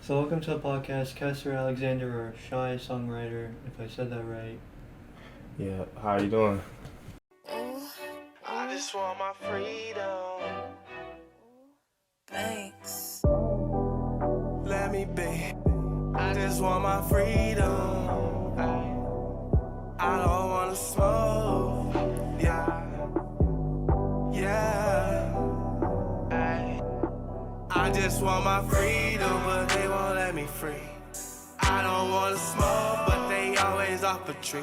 So welcome to the podcast, Kester Alexander, or Shy Songwriter, if I said that right. Yeah, how you doing? I just want my freedom. Thanks. Let me be. I just want my freedom. I don't wanna smoke. Yeah. I just want my freedom, but they won't let me free. I don't wanna smoke, but they always off a tree.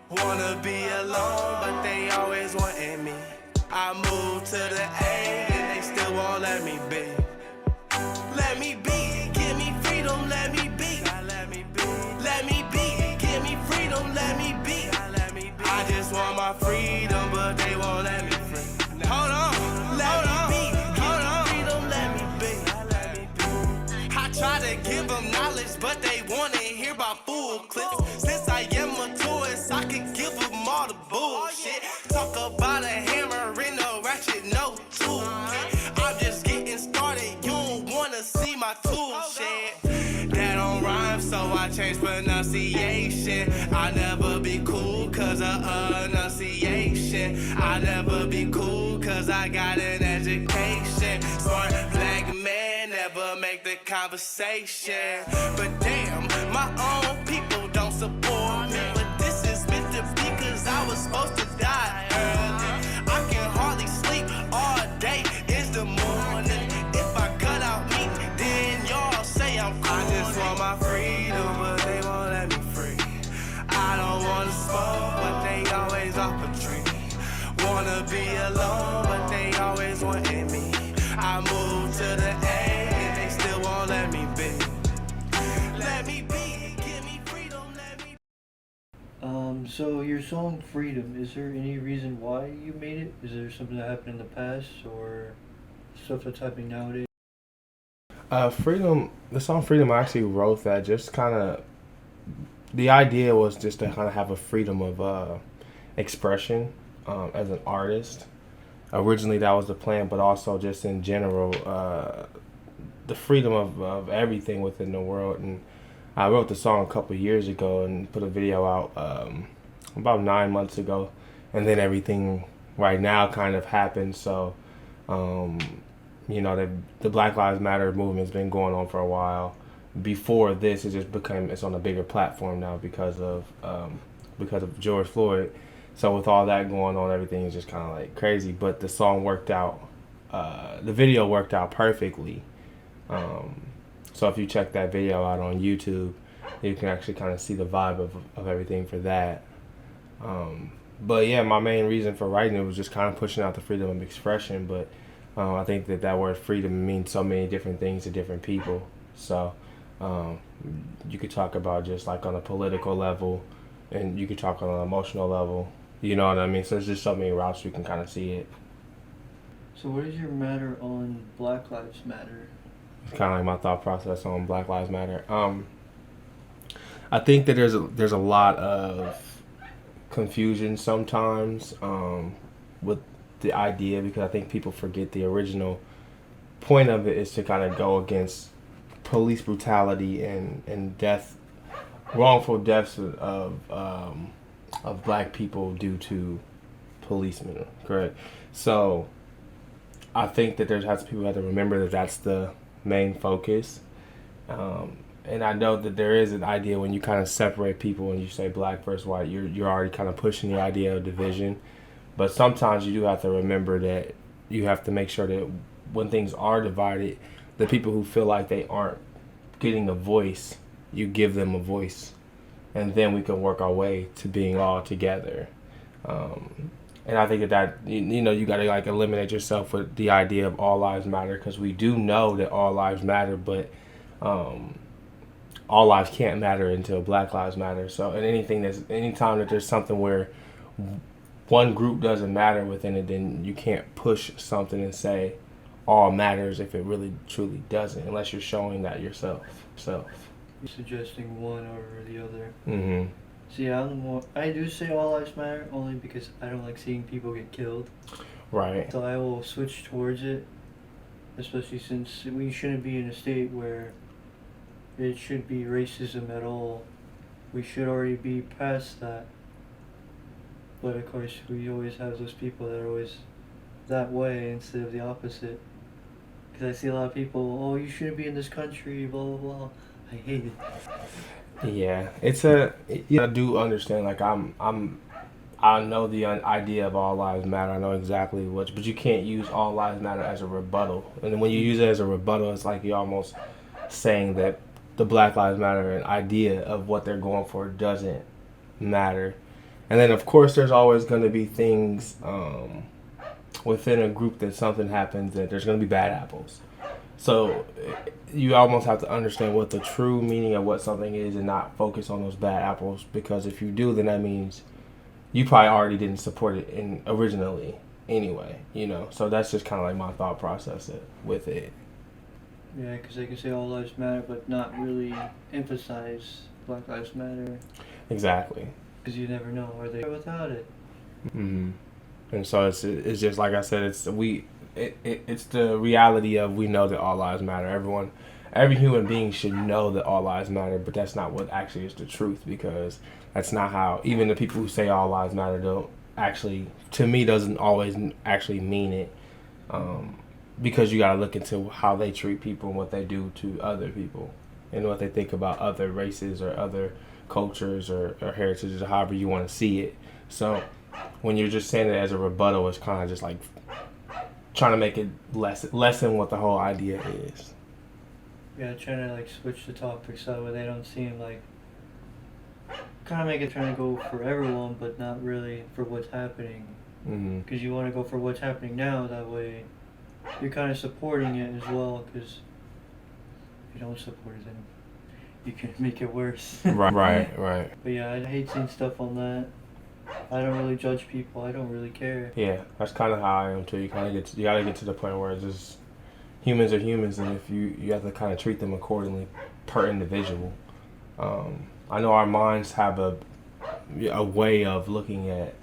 Wanna be alone, but they always wanting me. I moved to the A and they still won't let me be. Let me be, give me freedom, let me be. Let me be, give me freedom, let me be. I just want my freedom, but they won't let me free. Hold on, let me be, give me freedom, let me be. I try to give them knowledge, but they wanna hear about full clips. Since I am a tourist, I can give them all the bullshit. Talk about a hammer and a ratchet, no toolkit. I'm just getting started, you don't wanna see my tool shit. That don't rhyme, so I change pronunciation. I never be cool cause of enunciation. I never be cool cause I got an education. Smart black man never make the conversation. But damn, my own people don't support me. But this is meant to be cause I was supposed to die early. I can hardly sleep all day, it's the morning. If I cut out meat, then y'all say I'm cool. I just want my freedom, but they won't let me free. I don't wanna smoke, but they always off a tree. Wanna be alone, but they always wanting me. I moved to the A and they still won't let me be. Let me be, give me freedom, let me. So your song Freedom, is there any reason why you made it? Is there something that happened in the past or stuff that's happening nowadays? Freedom. The song "Freedom" I actually wrote that just kind of. The idea was just to kind of have a freedom of expression as an artist. Originally, that was the plan, but also just in general, the freedom of everything within the world. And I wrote the song a couple of years ago and put a video out about 9 months ago, and then everything right now kind of happened. So, um, the Black Lives Matter movement's been going on for a while. Before this, it just became it's on a bigger platform now because of George Floyd. So with all that going on, everything is just kind of like crazy. But the song worked out. The video worked out perfectly. So if you check that video out on YouTube, you can actually kind of see the vibe of everything for that. But yeah, my main reason for writing it was just kind of pushing out the freedom of expression. But I think that word freedom means so many different things to different people. So um, you could talk about just like on a political level, and you could talk on an emotional level. You know what I mean? So there's just so many routes you can kind of see it. So what is your matter on Black Lives Matter? It's kind of like my thought process on Black Lives Matter. I think that there's a lot of confusion sometimes with the idea, because I think people forget the original point of it is to kind of go against police brutality and death, wrongful deaths of black people due to policemen. Correct. So I think that people have to remember that that's the main focus. And I know that there is an idea when you kind of separate people and you say black versus white, you're already kind of pushing the idea of division. But sometimes you do have to remember that you have to make sure that when things are divided, the people who feel like they aren't getting a voice, you give them a voice, and then we can work our way to being all together. And I think that you got to like eliminate yourself with the idea of all lives matter, because we do know that all lives matter, but all lives can't matter until Black Lives Matter. So, and anytime that there's something where one group doesn't matter within it, then you can't push something and say all matters if it really truly doesn't, unless you're showing that yourself. So, Suggesting one over the other. mm-hmm. See, I do say all lives matter only because I don't like seeing people get killed. Right. So I will switch towards it, especially since we shouldn't be in a state where it should be racism at all. We should already be past that. But of course, we always have those people that are always that way instead of the opposite. Because I see a lot of people, oh, you shouldn't be in this country, blah, blah, blah. I hate it. Yeah, I do understand. Like I know the idea of all lives matter. I know exactly what, but you can't use all lives matter as a rebuttal. And when you use it as a rebuttal, it's like you're almost saying that the Black Lives Matter and idea of what they're going for doesn't matter. And then of course there's always going to be things within a group that something happens that there's going to be bad apples. So you almost have to understand what the true meaning of what something is and not focus on those bad apples, because if you do, then that means you probably already didn't support it originally anyway, you know. So that's just kind of like my thought process with it. Yeah, because they can say all lives matter, but not really emphasize Black Lives Matter. Exactly. Because you never know, are they without it? Mm-hmm. And so it's just like I said, it's the reality of, we know that all lives matter. Every human being should know that all lives matter, but that's not what actually is the truth, because that's not how, even the people who say all lives matter don't actually, to me, doesn't always actually mean it, because you got to look into how they treat people and what they do to other people and what they think about other races or other cultures or heritages or however you want to see it. So when you're just saying it as a rebuttal, it's kind of just like trying to make it lessen what the whole idea is. Yeah, trying to like switch the topics so that way they don't seem like, kind of make it trying to go for everyone, but not really for what's happening. Because you want to go for what's happening now, that way you're kind of supporting it as well, because if you don't support it, then you can make it worse. Right. But yeah, I hate seeing stuff on that. I don't really judge people. I don't really care. Yeah, that's kind of how I am too. You gotta get to the point where it's just humans are humans, and if you have to kind of treat them accordingly per individual. I know our minds have a way of looking at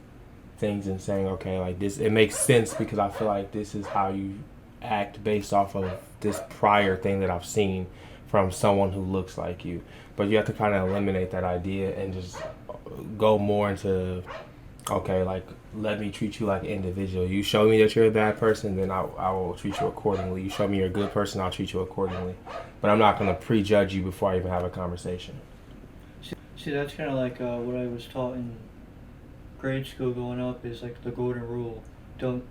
things and saying, okay, like this, it makes sense because I feel like this is how you act based off of this prior thing that I've seen from someone who looks like you. But you have to kind of eliminate that idea and just go more into, okay, like, let me treat you like an individual. You show me that you're a bad person, then I will treat you accordingly. You show me you're a good person, I'll treat you accordingly. But I'm not going to prejudge you before I even have a conversation. See, that's kind of like what I was taught in grade school growing up, is like the golden rule. Don't,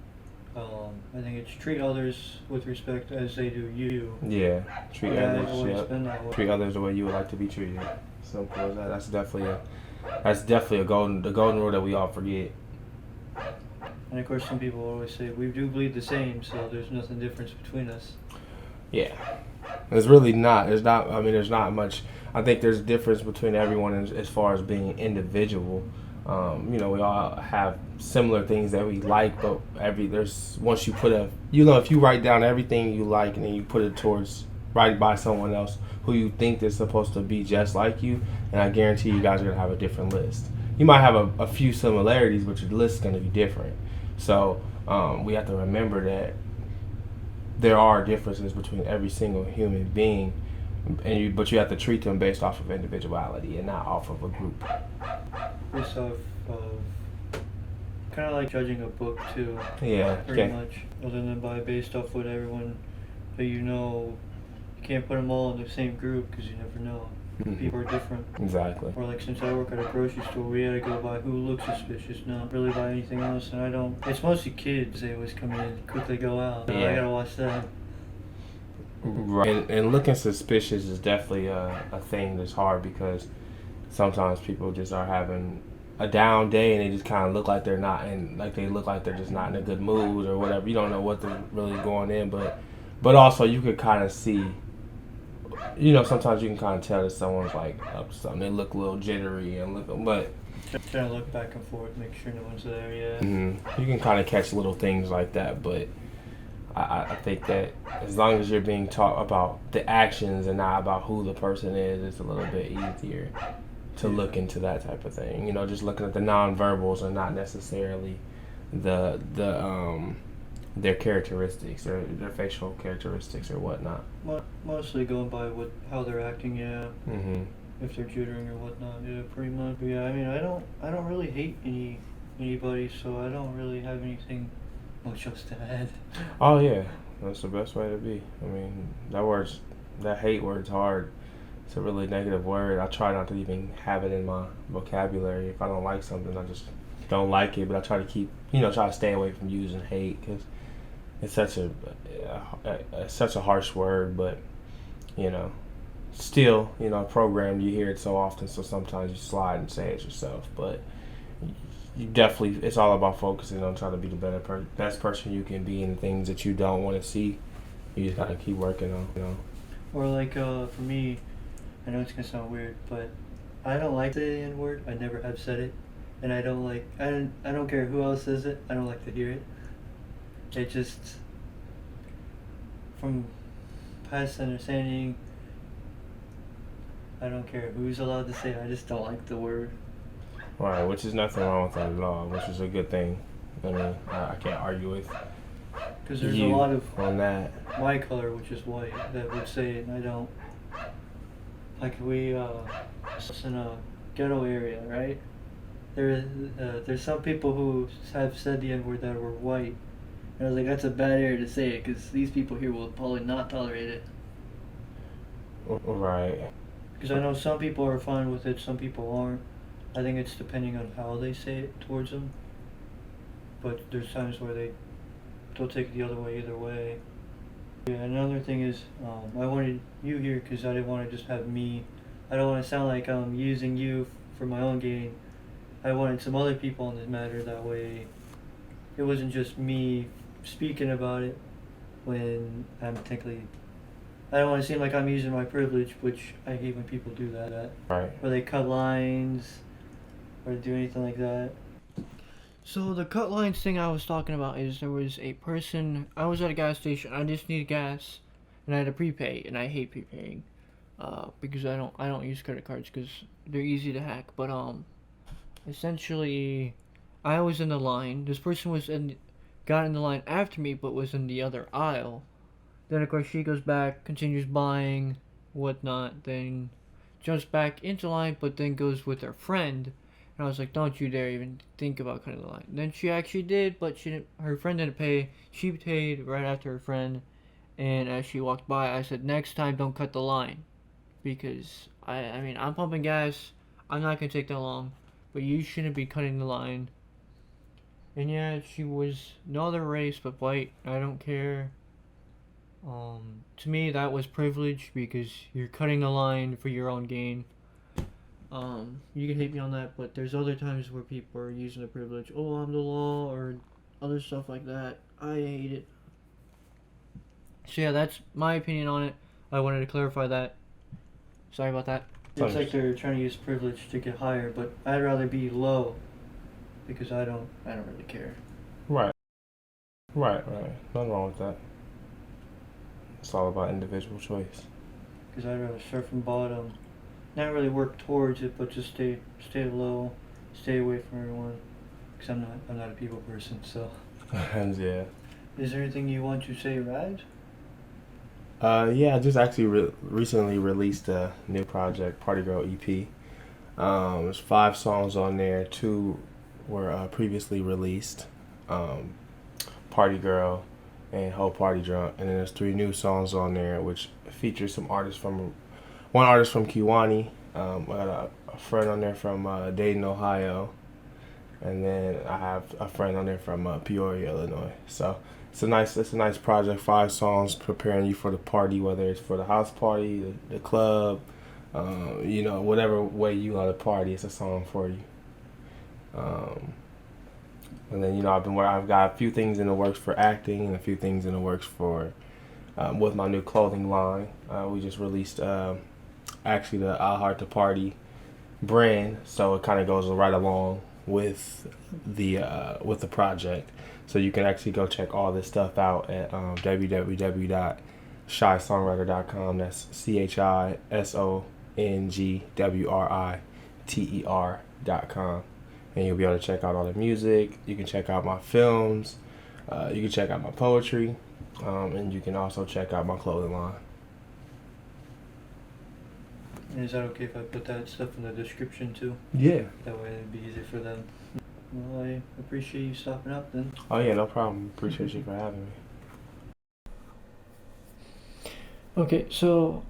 I think it's treat others with respect as they do you. Yeah, treat others. Always been that way. Treat others the way you would like to be treated. Simple as that. That's definitely the golden rule that we all forget. And of course, some people always say we do bleed the same, so there's nothing difference between us. Yeah, there's really not. There's not. I mean, there's not much. I think there's a difference between everyone as far as being individual. We all have similar things that we like, but once you put if you write down everything you like and then you put it towards right by someone else who you think is supposed to be just like you, and I guarantee you guys are gonna have a different list. You might have a few similarities, but your list is gonna be different. So we have to remember that there are differences between every single human being, but you have to treat them based off of individuality and not off of a group. Based off of, kind of like judging a book too. Yeah. Pretty much. Other than based off what everyone that you can't put them all in the same group because you never know. Mm-hmm. People are different. Exactly. Or like since I work at a grocery store, we had to go by who looks suspicious, not really by anything else. And I don't. It's mostly kids. They always come in and quickly go out. Yeah. I gotta watch that. Right. And looking suspicious is definitely a thing that's hard, because sometimes people just are having a down day and they just kind of look like they're not, and like they look like they're just not in a good mood or whatever. You don't know what they're really going in, but also you could kind of see. Sometimes you can kind of tell that someone's like up to something. They look a little jittery but trying to look back and forth, make sure no one's there. Yeah. You can kind of catch little things like that, but I think that as long as you're being taught about the actions and not about who the person is, it's a little bit easier to look into that type of thing. Just looking at the nonverbals and not necessarily the their characteristics, their facial characteristics or whatnot. Mostly going by how they're acting, yeah. Mm-hmm. If they're jittering or whatnot, yeah, pretty much. But yeah, I mean, I don't really hate anybody, so I don't really have anything much else to add. Oh yeah, that's the best way to be. I mean, that hate word's hard. It's a really negative word. I try not to even have it in my vocabulary. If I don't like something, I just don't like it. But I try to try to stay away from using hate because it's such a harsh word. But still, programmed. You hear it so often, so sometimes you slide and say it yourself. But you definitely, it's all about focusing on trying to be the best person you can be, and the things that you don't want to see, you just gotta keep working on. Or like for me, I know it's gonna sound weird, but I don't like the N word. I never have said it, and I don't care who else says it. I don't like to hear it. It just, from past understanding, I don't care who's allowed to say it. I just don't like the word. Right, which is nothing wrong with that at all, which is a good thing. I mean, I can't argue with because there's you a lot of on that. My color, which is white, that would say it, and I don't. Like it's in a ghetto area, right? There's some people who have said the N-word that were white, and I was like, that's a bad area to say it, because these people here will probably not tolerate it. Right. Because I know some people are fine with it, some people aren't. I think it's depending on how they say it towards them. But there's times where they'll take it the other way either way. Yeah, another thing is, I wanted you here because I didn't want to just have me. I don't want to sound like I'm using you for my own gain. I wanted some other people on this matter, that way it wasn't just me speaking about it when I'm technically... I don't want to seem like I'm using my privilege, which I hate when people do that. Right. Or they cut lines, or do anything like that. So the cut lines thing I was talking about is there was a person, I was at a gas station, I just needed gas, and I had to prepay, and I hate prepaying, because I don't use credit cards because they're easy to hack. But essentially, I was in the line. This person got in the line after me, but was in the other aisle. Then of course she goes back, continues buying, whatnot, then jumps back into line, but then goes with her friend. And I was like, don't you dare even think about cutting the line. Then she actually did, but her friend didn't pay. She paid right after her friend. And as she walked by, I said, next time don't cut the line. Because, I mean, I'm pumping gas. I'm not going to take that long. But you shouldn't be cutting the line. And yeah, she was no other race but white. I don't care. To me, that was privilege because you're cutting the line for your own gain. You can hate me on that, but there's other times where people are using the privilege. Oh, I'm the law, or other stuff like that. I hate it. So yeah, that's my opinion on it. I wanted to clarify that. Sorry about that. It's like they're trying to use privilege to get higher, but I'd rather be low because I don't really care. Right. Nothing wrong with that. It's all about individual choice. Because I'd rather start from bottom. Not really work towards it, but just stay low, stay away from everyone. Because I'm not a people person, so. Yeah. Is there anything you want to say, Raj? Yeah, I just actually recently released a new project, Party Girl EP. There's 5 songs on there. 2 were previously released. Party Girl and Whole Party Drunk. And then there's 3 new songs on there, which feature one artist from Kiwani. I got a friend on there from Dayton, Ohio. And then I have a friend on there from Peoria, Illinois. So it's a nice project. 5 songs preparing you for the party, whether it's for the house party, the club, whatever way you want to party, it's a song for you. And then I've got a few things in the works for acting and a few things in the works for with my new clothing line. We just released actually the I Heart to Party brand, so it kind of goes right along with the project. So you can actually go check all this stuff out at www.chysongwriter.com. That's CHISONGWRITER.com. And you'll be able to check out all the music. You can check out my films. You can check out my poetry, and you can also check out my clothing line. And is that okay if I put that stuff in the description too? Yeah. That way it'd be easy for them. Well, I appreciate you stopping up then. Oh yeah, no problem. Appreciate you for having me. Okay, so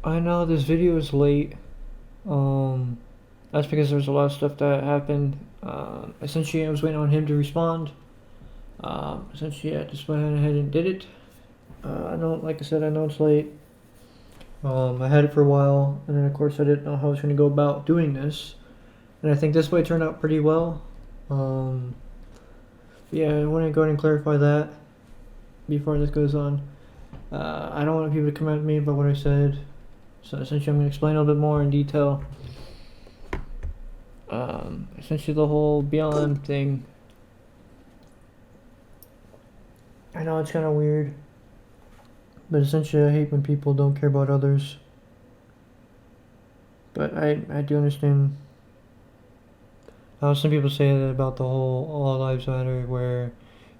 I know this video is late. That's because there's a lot of stuff that happened. Essentially, I was waiting on him to respond. Essentially, I just went ahead and did it. I know, like I said, I know it's late. I had it for a while, and then of course I didn't know how I was going to go about doing this. And I think this way turned out pretty well. Yeah, I want to go ahead and clarify that before this goes on. I don't want people to come at me about what I said. So essentially I'm going to explain a little bit more in detail. Essentially the whole BLM thing. I know it's kind of weird. But essentially I hate when people don't care about others. But I do understand. Some people say that about the whole All Lives Matter, where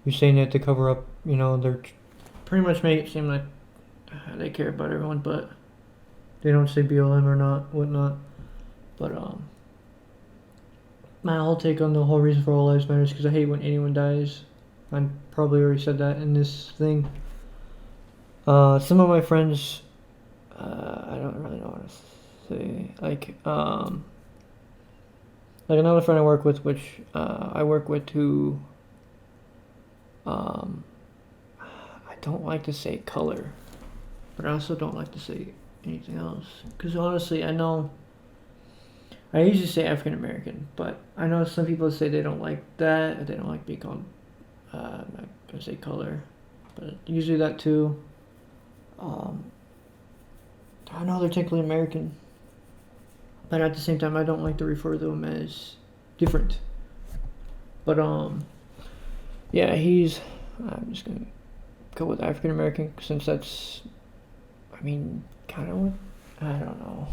you're saying that to cover up, they're pretty much make it seem like they care about everyone, but they don't say BLM or not, whatnot. But my whole take on the whole reason for All Lives Matter is because I hate when anyone dies. I probably already said that in this thing. Some of my friends, I don't really know what to say. Like another friend I work with, which I work with who, I don't like to say color, but I also don't like to say anything else. Because honestly, I usually say African American, but I know some people say they don't like that, they don't like being called, I'm not gonna say color, but usually that too. I know they're technically American, but at the same time, I don't like to refer to them as different. But yeah, I'm just gonna go with African American since that's, kind of, I don't know.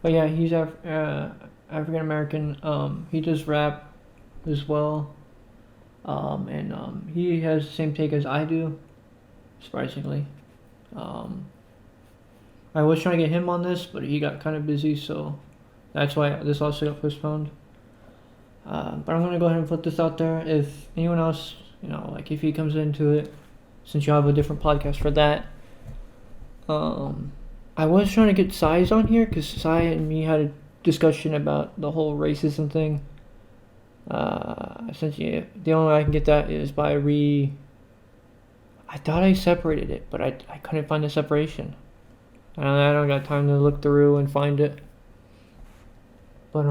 But yeah, he's African American. He does rap as well. And he has the same take as I do, surprisingly. I was trying to get him on this, but he got kind of busy, so that's why this also got postponed. But I'm gonna go ahead and put this out there. If anyone else, if he comes into it, since you have a different podcast for that. I was trying to get Size on here because Sai and me had a discussion about the whole racism thing. Essentially, the only way I can get that is by I thought I separated it, but I couldn't find the separation. And I don't got time to look through and find it. But,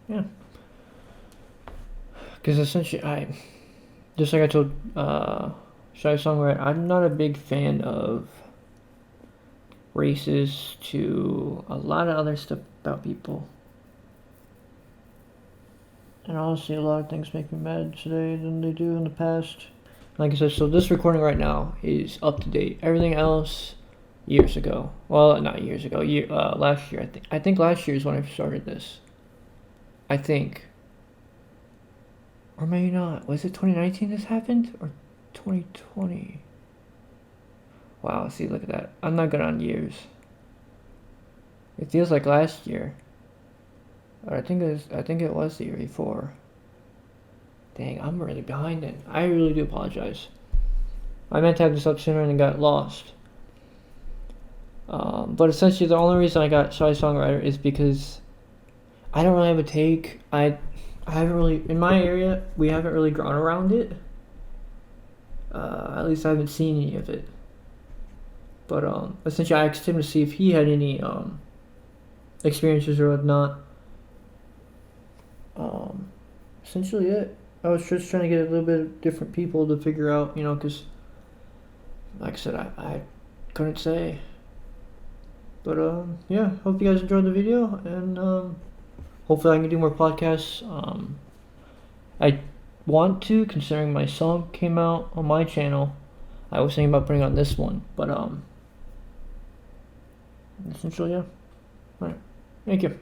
yeah. Because essentially, just like I told Shy Songwriter, I'm not a big fan of racist to a lot of other stuff about people. And honestly, a lot of things make me mad today than they do in the past. Like I said, so this recording right now is up to date. Everything else, years ago. Well, not years ago. Last year, I think. I think last year is when I started this. I think. Or maybe not. Was it 2019 this happened? Or 2020? Wow, see, look at that. I'm not good on years. It feels like last year. Or I think it was the year before. Dang, I'm really behind it. I really do apologize. I meant to have this up sooner and it got lost. But essentially the only reason I got Shy Songwriter is because I don't really have a take. I haven't really, in my area, we haven't really gone around it. At least I haven't seen any of it. But essentially I asked him to see if he had any experiences or whatnot. Essentially it. I was just trying to get a little bit of different people to figure out, because like I said, I couldn't say. But yeah, hope you guys enjoyed the video, and hopefully I can do more podcasts. I want to, considering my song came out on my channel. I was thinking about putting on this one, but essentially yeah. Alright, thank you.